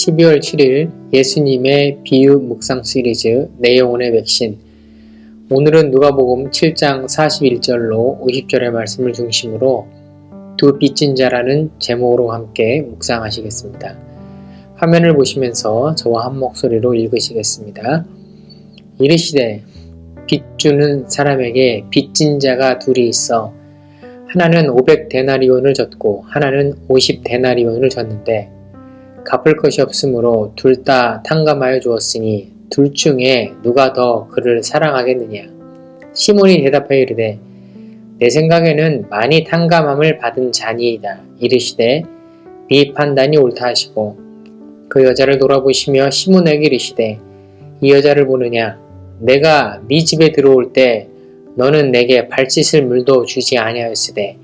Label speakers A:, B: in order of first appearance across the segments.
A: 12월 7일 예수님의 비유 묵상 시리즈 내 영혼의 백신. 오늘은 누가복음 7장 41절로 50절의 말씀을 중심으로 두 빚진 자라는 제목으로 함께 묵상하시겠습니다. 화면을 보시면서 저와 한 목소리로 읽으시겠습니다. 이르시되 빚 주는 사람에게 빚진 자가 둘이 있어 하나는 500데나리온을 졌고 하나는 50데나리온을 졌는데 갚을 것이 없으므로 둘 다 탕감하여 주었으니 둘 중에 누가 더 그를 사랑하겠느냐. 시몬이 대답하여 이르되 내 생각에는 많이 탕감함을 받은 자니이다. 이르시되 네 판단이 옳다 하시고 그 여자를 돌아보시며 시몬에게 이르시되 이 여자를 보느냐. 내가 네 집에 들어올 때 너는 내게 발 씻을 물도 주지 아니하였으되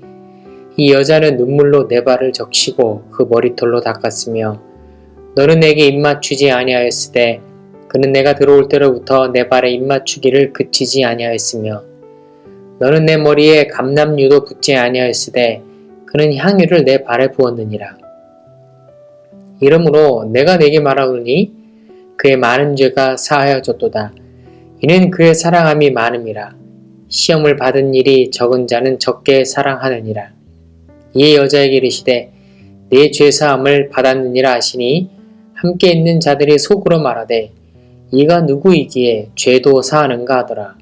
A: 이 여자는 눈물로 내 발을 적시고 그 머리털로 닦았으며 너는 내게 입맞추지 아니하였으되 그는 내가 들어올 때로부터 내 발에 입맞추기를 그치지 아니하였으며 너는 내 머리에 감람유도 붓지 아니하였으되 그는 향유를 내 발에 부었느니라. 이러므로 내가 내게 말하노니 그의 많은 죄가 사하여졌도다. 이는 그의 사랑함이 많음이라. 시험을 받은 일이 적은 자는 적게 사랑하느니라. 이에 여자에게 이르시되 내 죄사함을 받았느니라 하시니 함께 있는 자들이 속으로 말하되 이가 누구이기에 죄도 사하는가 하더라.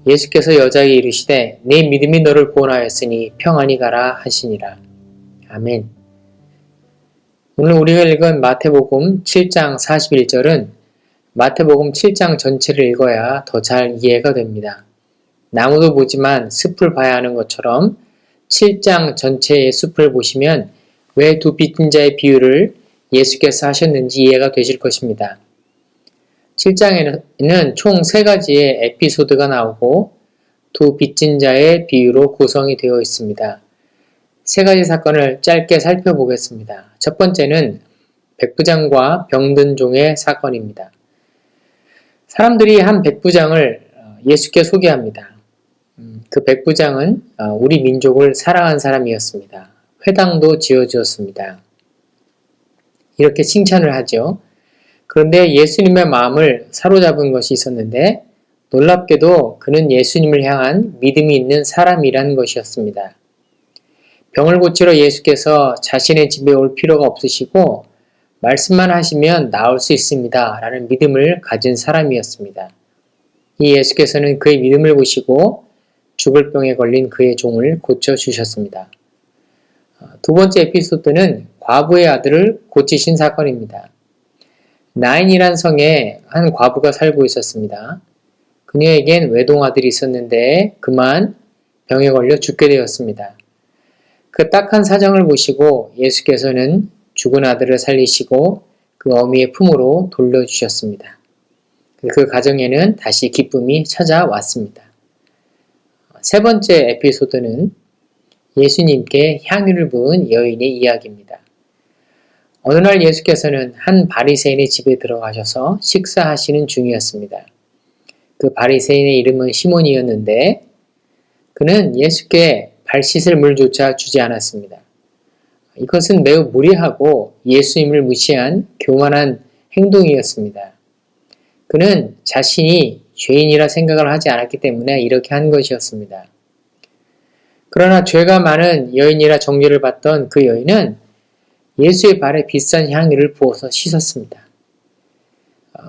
A: 예수께서 여자에게 이르시되 내 믿음이 너를 구원하였으니 평안히 가라 하시니라. 아멘. 오늘 우리가 읽은 마태복음 7장 41절은 마태복음 7장 전체를 읽어야 더 잘 이해가 됩니다. 나무도 보지만 숲을 봐야 하는 것처럼 7장 전체의 숲을 보시면 왜 두 빚진 자의 비유를 예수께서 하셨는지 이해가 되실 것입니다. 7장에는 총 3가지의 에피소드가 나오고 두 빚진 자의 비유로 구성이 되어 있습니다. 3가지 사건을 짧게 살펴보겠습니다. 첫 번째는 백부장과 병든 종의 사건입니다. 사람들이 한 백부장을 예수께 소개합니다. 그 백부장은 우리 민족을 사랑한 사람이었습니다. 회당도 지어주었습니다. 이렇게 칭찬을 하죠. 그런데 예수님의 마음을 사로잡은 것이 있었는데 놀랍게도 그는 예수님을 향한 믿음이 있는 사람이라는 것이었습니다. 병을 고치러 예수께서 자신의 집에 올 필요가 없으시고 말씀만 하시면 나을 수 있습니다. 라는 믿음을 가진 사람이었습니다. 이 예수께서는 그의 믿음을 보시고 죽을 병에 걸린 그의 종을 고쳐주셨습니다. 두 번째 에피소드는 과부의 아들을 고치신 사건입니다. 나인이란 성에 한 과부가 살고 있었습니다. 그녀에겐 외동아들이 있었는데 그만 병에 걸려 죽게 되었습니다. 그 딱한 사정을 보시고 예수께서는 죽은 아들을 살리시고 그 어미의 품으로 돌려주셨습니다. 그 가정에는 다시 기쁨이 찾아왔습니다. 세 번째 에피소드는 예수님께 향유를 부은 여인의 이야기입니다. 어느 날 예수께서는 한 바리새인의 집에 들어가셔서 식사하시는 중이었습니다. 그 바리새인의 이름은 시몬이었는데 그는 예수께 발 씻을 물조차 주지 않았습니다. 이것은 매우 무례하고 예수님을 무시한 교만한 행동이었습니다. 그는 자신이 죄인이라 생각을 하지 않았기 때문에 이렇게 한 것이었습니다. 그러나 죄가 많은 여인이라 정죄를 받던 그 여인은 예수의 발에 비싼 향유를 부어서 씻었습니다.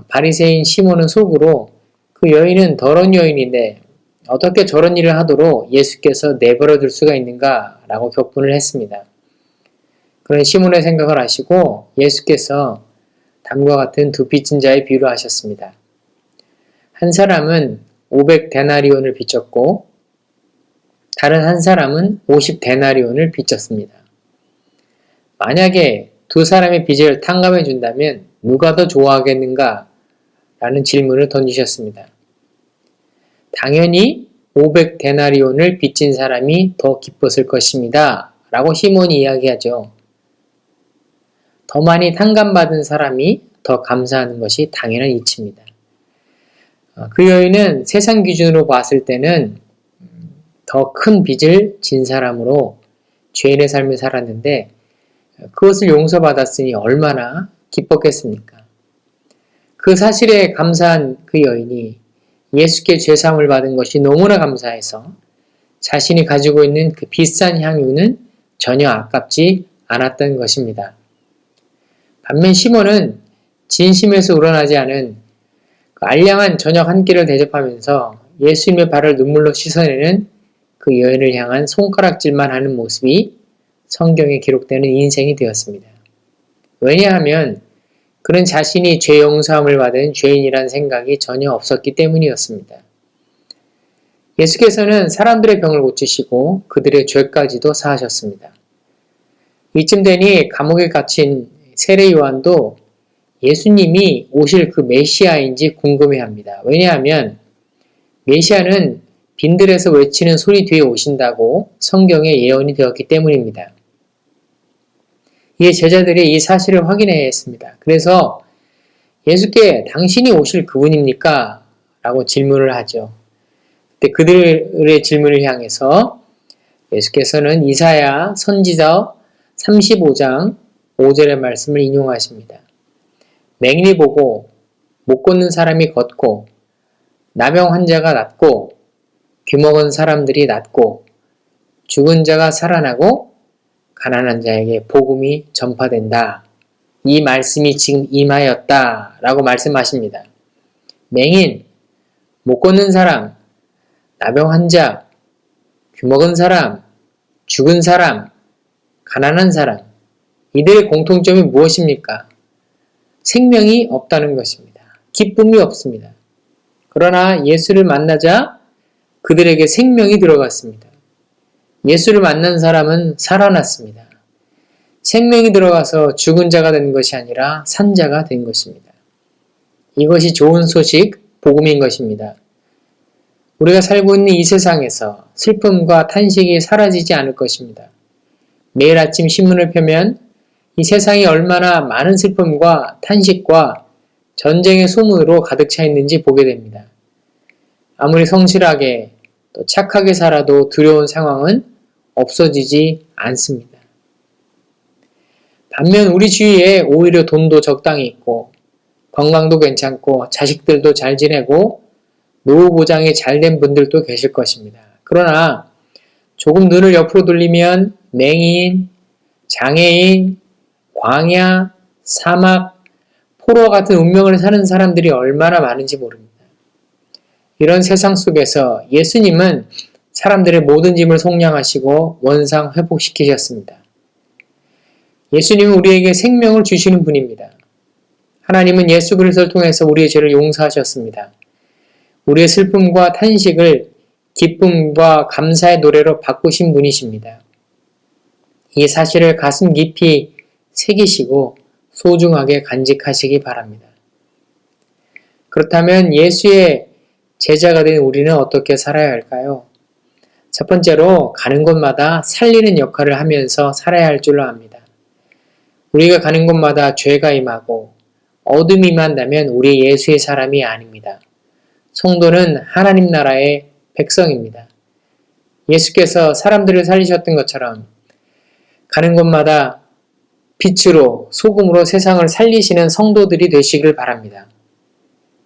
A: 바리새인 시몬은 속으로 그 여인은 더러운 여인인데 어떻게 저런 일을 하도록 예수께서 내버려 둘 수가 있는가 라고 격분을 했습니다. 그런 시몬의 생각을 하시고 예수께서 다음과 같은 두 빚진 자의 비유를 하셨습니다. 한 사람은 500데나리온을 빚졌고 다른 한 사람은 50데나리온을 빚졌습니다. 만약에 두 사람의 빚을 탕감해 준다면 누가 더 좋아하겠는가? 라는 질문을 던지셨습니다. 당연히 500데나리온을 빚진 사람이 더 기뻤을 것입니다. 라고 시몬이 이야기하죠. 더 많이 탕감받은 사람이 더 감사하는 것이 당연한 이치입니다. 그 여인은 세상 기준으로 봤을 때는 더 큰 빚을 진 사람으로 죄인의 삶을 살았는데 그것을 용서받았으니 얼마나 기뻤겠습니까? 그 사실에 감사한 그 여인이 예수께 죄사함을 받은 것이 너무나 감사해서 자신이 가지고 있는 그 비싼 향유는 전혀 아깝지 않았던 것입니다. 반면 시몬은 진심에서 우러나지 않은 그 알량한 저녁 한 끼를 대접하면서 예수님의 발을 눈물로 씻어내는 그 여인을 향한 손가락질만 하는 모습이 성경에 기록되는 인생이 되었습니다. 왜냐하면 그는 자신이 죄 용서함을 받은 죄인이란 생각이 전혀 없었기 때문이었습니다. 예수께서는 사람들의 병을 고치시고 그들의 죄까지도 사하셨습니다. 이쯤 되니 감옥에 갇힌 세례 요한도 예수님이 오실 그 메시아인지 궁금해합니다. 왜냐하면 메시아는 빈들에서 외치는 소리 뒤에 오신다고 성경에 예언이 되었기 때문입니다. 이에 제자들이 이 사실을 확인해야 했습니다. 그래서 예수께 당신이 오실 그분입니까? 라고 질문을 하죠. 그때 그들의 질문을 향해서 예수께서는 이사야 선지자 35장 5절의 말씀을 인용하십니다. 맹인이 보고 못 걷는 사람이 걷고 나병 환자가 낫고 귀먹은 사람들이 낫고 죽은 자가 살아나고 가난한 자에게 복음이 전파된다. 이 말씀이 지금 임하였다 라고 말씀하십니다. 맹인, 못 걷는 사람, 나병 환자, 귀먹은 사람, 죽은 사람, 가난한 사람, 이들의 공통점이 무엇입니까? 생명이 없다는 것입니다. 기쁨이 없습니다. 그러나 예수를 만나자 그들에게 생명이 들어갔습니다. 예수를 만난 사람은 살아났습니다. 생명이 들어가서 죽은 자가 된 것이 아니라 산 자가 된 것입니다. 이것이 좋은 소식, 복음인 것입니다. 우리가 살고 있는 이 세상에서 슬픔과 탄식이 사라지지 않을 것입니다. 매일 아침 신문을 펴면 이 세상이 얼마나 많은 슬픔과 탄식과 전쟁의 소문으로 가득 차 있는지 보게 됩니다. 아무리 성실하게 또 착하게 살아도 두려운 상황은 없어지지 않습니다. 반면 우리 주위에 오히려 돈도 적당히 있고 건강도 괜찮고 자식들도 잘 지내고 노후 보장이 잘 된 분들도 계실 것입니다. 그러나 조금 눈을 옆으로 돌리면 맹인, 장애인, 광야, 사막, 포로와 같은 운명을 사는 사람들이 얼마나 많은지 모릅니다. 이런 세상 속에서 예수님은 사람들의 모든 짐을 속량하시고 원상 회복시키셨습니다. 예수님은 우리에게 생명을 주시는 분입니다. 하나님은 예수 그리스도를 통해서 우리의 죄를 용서하셨습니다. 우리의 슬픔과 탄식을 기쁨과 감사의 노래로 바꾸신 분이십니다. 이 사실을 가슴 깊이 새기시고 소중하게 간직하시기 바랍니다. 그렇다면 예수의 제자가 된 우리는 어떻게 살아야 할까요? 첫 번째로 가는 곳마다 살리는 역할을 하면서 살아야 할 줄로 압니다. 우리가 가는 곳마다 죄가 임하고 어둠이 임한다면 우리 예수의 사람이 아닙니다. 성도는 하나님 나라의 백성입니다. 예수께서 사람들을 살리셨던 것처럼 가는 곳마다 빛으로 소금으로 세상을 살리시는 성도들이 되시길 바랍니다.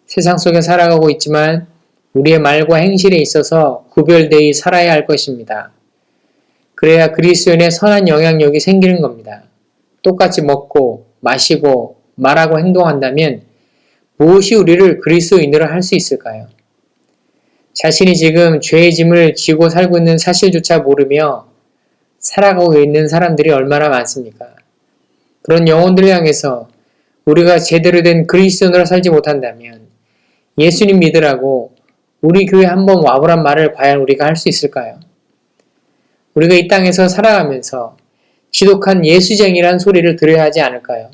A: 세상 속에 살아가고 있지만 우리의 말과 행실에 있어서 구별되이 살아야 할 것입니다. 그래야 그리스도인의 선한 영향력이 생기는 겁니다. 똑같이 먹고 마시고 말하고 행동한다면 무엇이 우리를 그리스도인으로 할 수 있을까요? 자신이 지금 죄의 짐을 지고 살고 있는 사실조차 모르며 살아가고 있는 사람들이 얼마나 많습니까? 그런 영혼들을 향해서 우리가 제대로 된 그리스도인으로 살지 못한다면 예수님 믿으라고 우리 교회 한번 와보란 말을 과연 우리가 할 수 있을까요? 우리가 이 땅에서 살아가면서 지독한 예수쟁이란 소리를 들어야 하지 않을까요?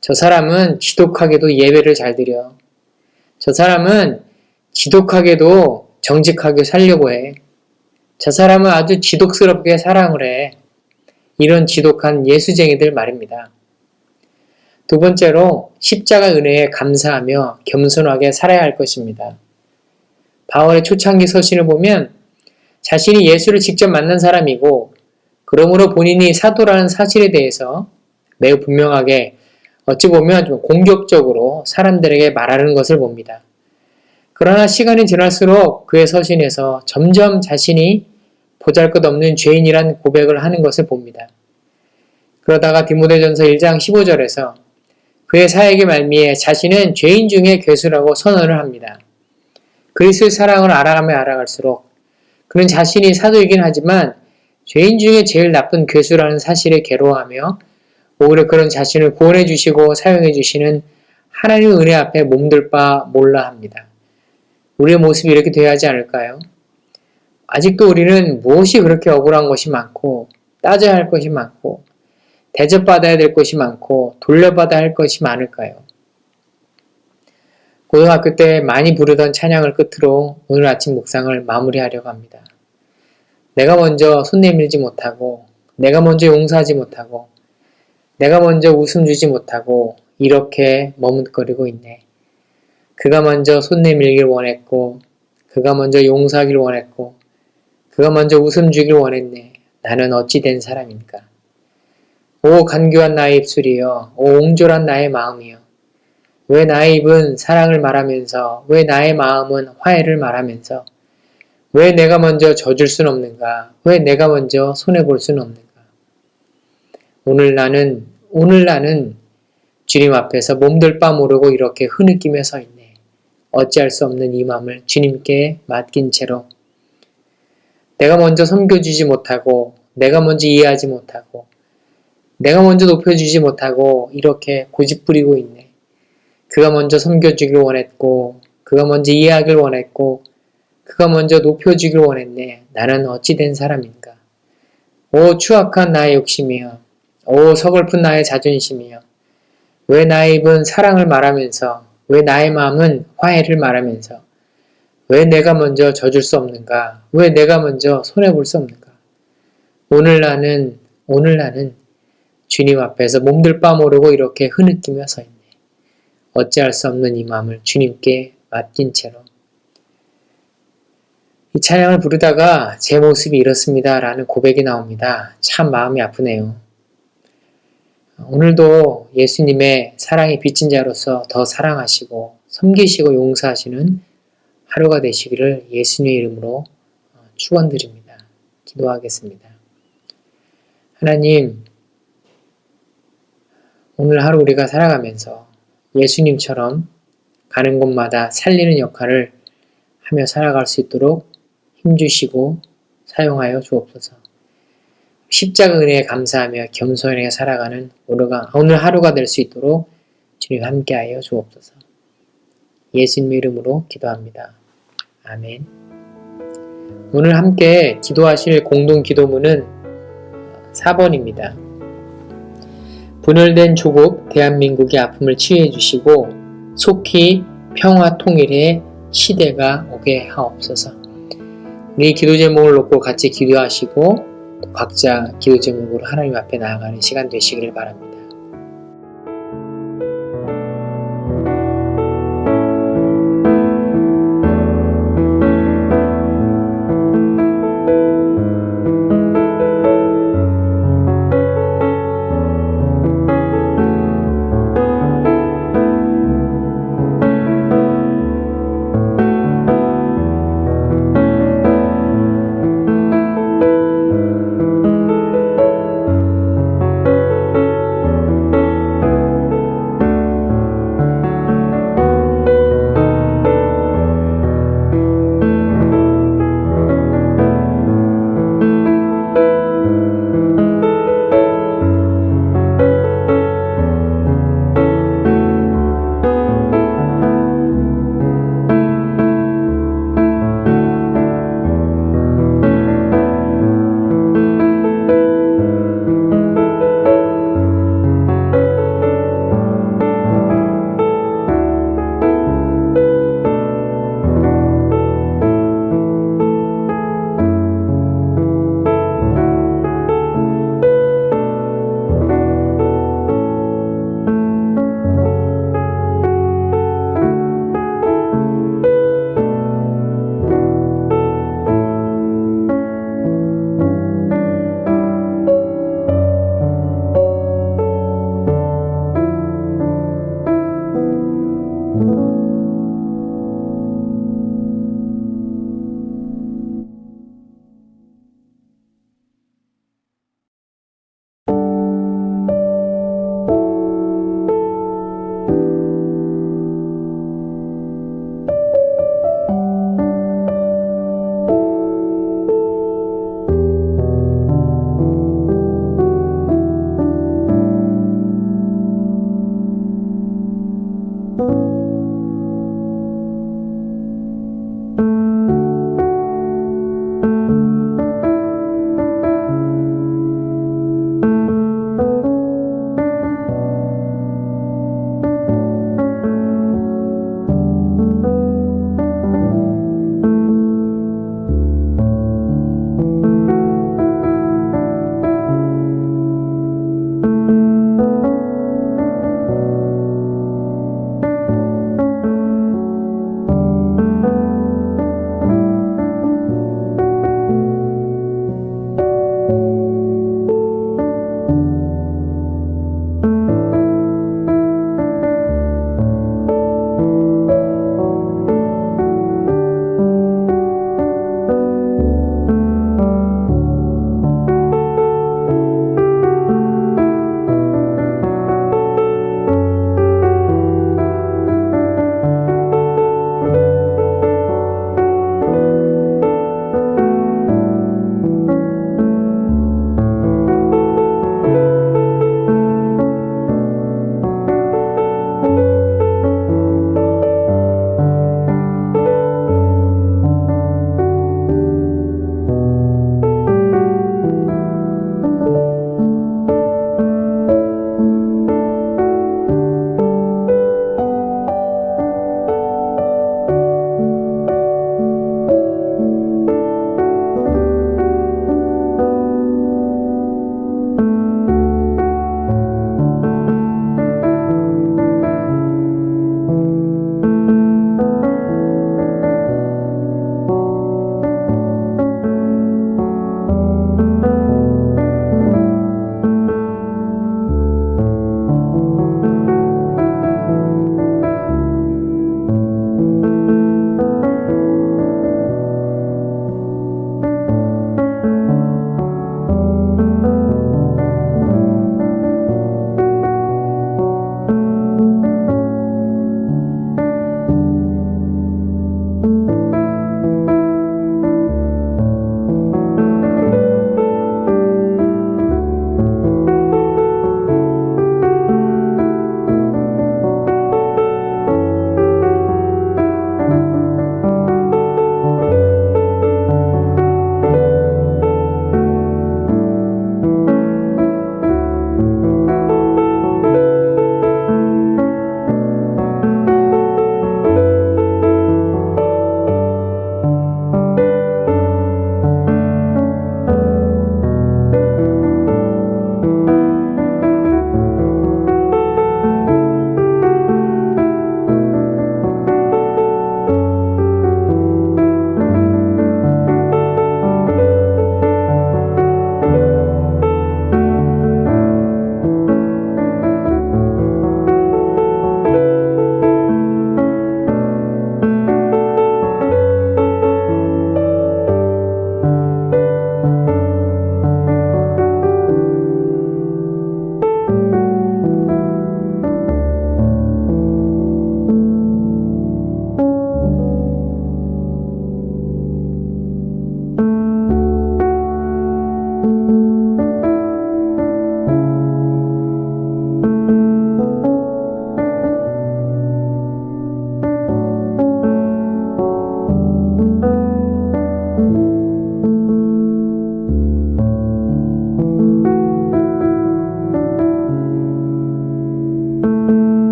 A: 저 사람은 지독하게도 예배를 잘 드려. 저 사람은 지독하게도 정직하게 살려고 해. 저 사람은 아주 지독스럽게 사랑을 해. 이런 지독한 예수쟁이들 말입니다. 두 번째로 십자가 은혜에 감사하며 겸손하게 살아야 할 것입니다. 바울의 초창기 서신을 보면 자신이 예수를 직접 만난 사람이고 그러므로 본인이 사도라는 사실에 대해서 매우 분명하게 어찌 보면 좀 공격적으로 사람들에게 말하는 것을 봅니다. 그러나 시간이 지날수록 그의 서신에서 점점 자신이 보잘것없는 죄인이란 고백을 하는 것을 봅니다. 그러다가 디모데전서 1장 15절에서 그의 사역의 말미에 자신은 죄인 중에 괴수라고 선언을 합니다. 그리스도의 사랑을 알아가며 알아갈수록 그는 자신이 사도이긴 하지만 죄인 중에 제일 나쁜 괴수라는 사실에 괴로워하며 오히려 그런 자신을 구원해 주시고 사용해 주시는 하나님의 은혜 앞에 몸둘 바 몰라 합니다. 우리의 모습이 이렇게 되어야 하지 않을까요? 아직도 우리는 무엇이 그렇게 억울한 것이 많고 따져야 할 것이 많고 대접받아야 될 것이 많고 돌려받아야 할 것이 많을까요? 고등학교 때 많이 부르던 찬양을 끝으로 오늘 아침 묵상을 마무리하려고 합니다. 내가 먼저 손 내밀지 못하고 내가 먼저 용서하지 못하고 내가 먼저 웃음 주지 못하고 이렇게 머뭇거리고 있네. 그가 먼저 손 내밀길 원했고 그가 먼저 용서하길 원했고 그가 먼저 웃음 주길 원했네. 나는 어찌 된 사람인가. 오 간교한 나의 입술이여, 오 옹졸한 나의 마음이여. 왜 나의 입은 사랑을 말하면서 왜 나의 마음은 화해를 말하면서 왜 내가 먼저 져줄 순 없는가? 왜 내가 먼저 손해볼 순 없는가? 오늘 나는 주님 앞에서 몸둘 바 모르고 이렇게 흐느끼며 서 있네. 어찌할 수 없는 이 마음을 주님께 맡긴 채로 내가 먼저 섬겨주지 못하고 내가 먼저 이해하지 못하고 내가 먼저 높여주지 못하고 이렇게 고집부리고 있네. 그가 먼저 섬겨주길 원했고 그가 먼저 이해하길 원했고 그가 먼저 높여주길 원했네. 나는 어찌 된 사람인가. 오 추악한 나의 욕심이여. 오 서글픈 나의 자존심이여. 왜 나의 입은 사랑을 말하면서 왜 나의 마음은 화해를 말하면서 왜 내가 먼저 져줄 수 없는가? 왜 내가 먼저 손해볼 수 없는가? 오늘 나는 주님 앞에서 몸둘 바 모르고 이렇게 흐느끼며 서 있네. 어찌할 수 없는 이 마음을 주님께 맡긴 채로 이 찬양을 부르다가 제 모습이 이렇습니다 라는 고백이 나옵니다. 참 마음이 아프네요. 오늘도 예수님의 사랑의 빚진 자로서 더 사랑하시고 섬기시고 용서하시는 하루가 되시기를 예수님의 이름으로 축원드립니다. 기도하겠습니다. 하나님, 오늘 하루 우리가 살아가면서 예수님처럼 가는 곳마다 살리는 역할을 하며 살아갈 수 있도록 힘주시고 사용하여 주옵소서. 십자가 은혜에 감사하며 겸손하게 살아가는 오늘 하루가 될 수 있도록 주님 함께하여 주옵소서. 예수님의 이름으로 기도합니다. 아멘. 오늘 함께 기도하실 공동 기도문은 4번입니다. 분열된 조국 대한민국의 아픔을 치유해 주시고 속히 평화 통일의 시대가 오게 하옵소서. 우리 기도 제목을 놓고 같이 기도하시고 각자 기도 제목으로 하나님 앞에 나아가는 시간 되시기를 바랍니다.